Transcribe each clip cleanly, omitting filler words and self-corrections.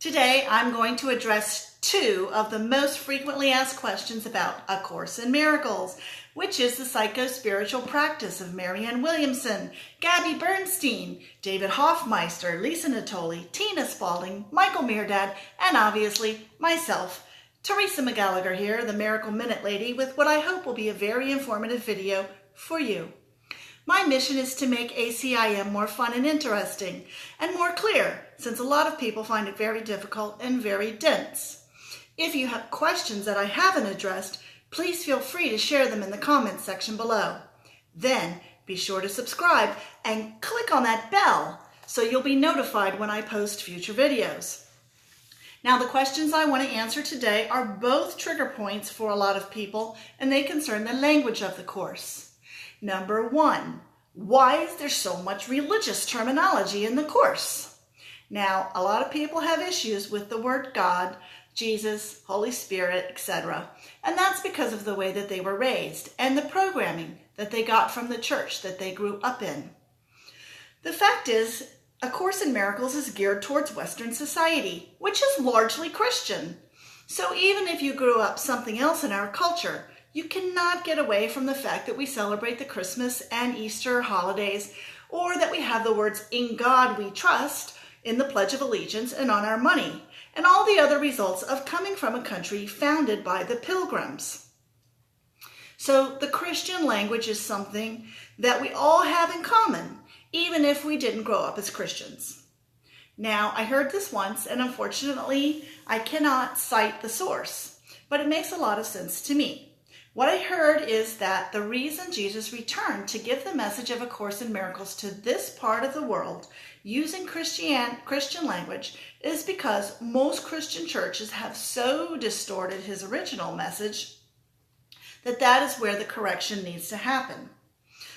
Today, I'm going to address two of the most frequently asked questions about A Course in Miracles, which is the psycho-spiritual practice of Marianne Williamson, Gabby Bernstein, David Hoffmeister, Lisa Natoli, Tina Spalding, Michael Meerdad, and obviously myself, Teresa McGallagher here, the Miracle Minute Lady, with what I hope will be a very informative video for you. My mission is to make ACIM more fun and interesting and more clear, since a lot of people find it very difficult and very dense. If you have questions that I haven't addressed, please feel free to share them in the comments section below. Then be sure to subscribe and click on that bell so you'll be notified when I post future videos. Now, the questions I want to answer today are both trigger points for a lot of people, and they concern the language of the Course. Number one, why is there so much religious terminology in the Course? Now, a lot of people have issues with the word God, Jesus, Holy Spirit, etc. And that's because of the way that they were raised and the programming that they got from the church that they grew up in. The fact is, A Course in Miracles is geared towards Western society, which is largely Christian. So even if you grew up something else in our culture, you cannot get away from the fact that we celebrate the Christmas and Easter holidays, or that we have the words "In God We Trust" in the Pledge of Allegiance and on our money, and all the other results of coming from a country founded by the Pilgrims. So the Christian language is something that we all have in common, even if we didn't grow up as Christians. Now, I heard this once, and unfortunately, I cannot cite the source, but it makes a lot of sense to me. What I heard is that the reason Jesus returned to give the message of A Course in Miracles to this part of the world using Christian language is because most Christian churches have so distorted his original message that is where the correction needs to happen.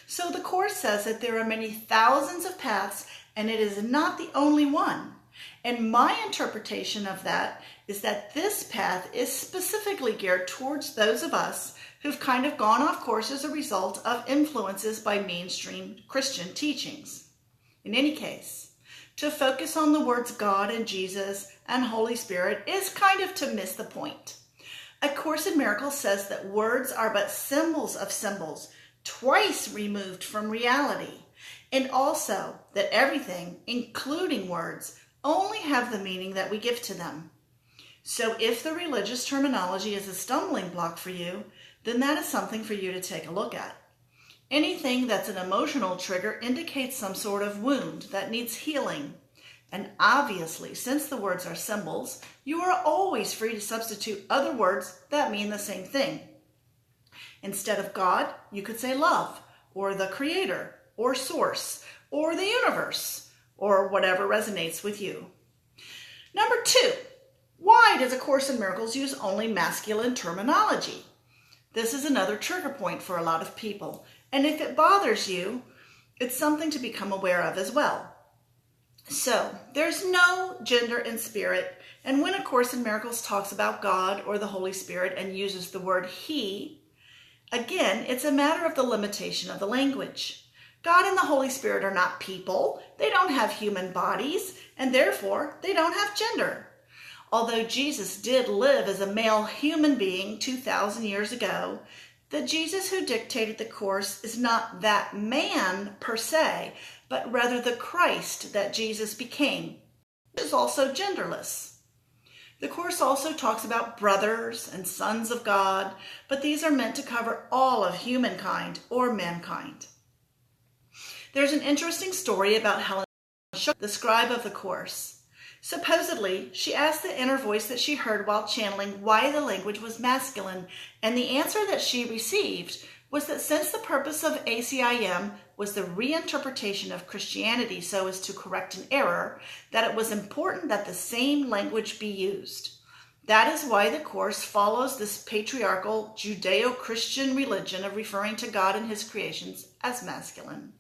So the Course says that there are many thousands of paths, and it is not the only one. And my interpretation of that is that this path is specifically geared towards those of us who've kind of gone off course as a result of influences by mainstream Christian teachings. In any case, to focus on the words God and Jesus and Holy Spirit is kind of to miss the point. A Course in Miracles says that words are but symbols of symbols, twice removed from reality, and also that everything, including words, only have the meaning that we give to them. So if the religious terminology is a stumbling block for you, then that is something for you to take a look at. Anything that's an emotional trigger indicates some sort of wound that needs healing. And obviously, since the words are symbols, you are always free to substitute other words that mean the same thing. Instead of God, you could say love, or the Creator, or Source, or the universe, or whatever resonates with you. Number two, why does A Course in Miracles use only masculine terminology? This is another trigger point for a lot of people, and if it bothers you, it's something to become aware of as well. So, there's no gender in spirit, and when A Course in Miracles talks about God or the Holy Spirit and uses the word He, again, it's a matter of the limitation of the language. God and the Holy Spirit are not people, they don't have human bodies, and therefore they don't have gender. Although Jesus did live as a male human being 2,000 years ago, the Jesus who dictated the Course is not that man per se, but rather the Christ that Jesus became, which is also genderless. The Course also talks about brothers and sons of God, but these are meant to cover all of humankind or mankind. There's an interesting story about Helen, the scribe of the Course. Supposedly, she asked the inner voice that she heard while channeling why the language was masculine, and the answer that she received was that since the purpose of ACIM was the reinterpretation of Christianity so as to correct an error, that it was important that the same language be used. That is why the Course follows this patriarchal Judeo-Christian religion of referring to God and his creations as masculine.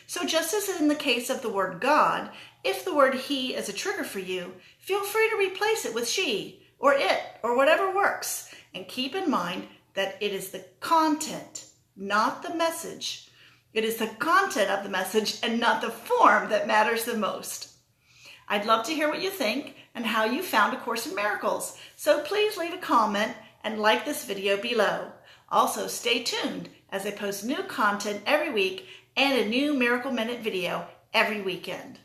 So just as in the case of the word God, if the word He is a trigger for you, feel free to replace it with she, or it, or whatever works. And keep in mind that it is the content, not the message. It is the content of the message and not the form that matters the most. I'd love to hear what you think and how you found A Course in Miracles. So please leave a comment and like this video below. Also, stay tuned as I post new content every week and a new Miracle Minute video every weekend.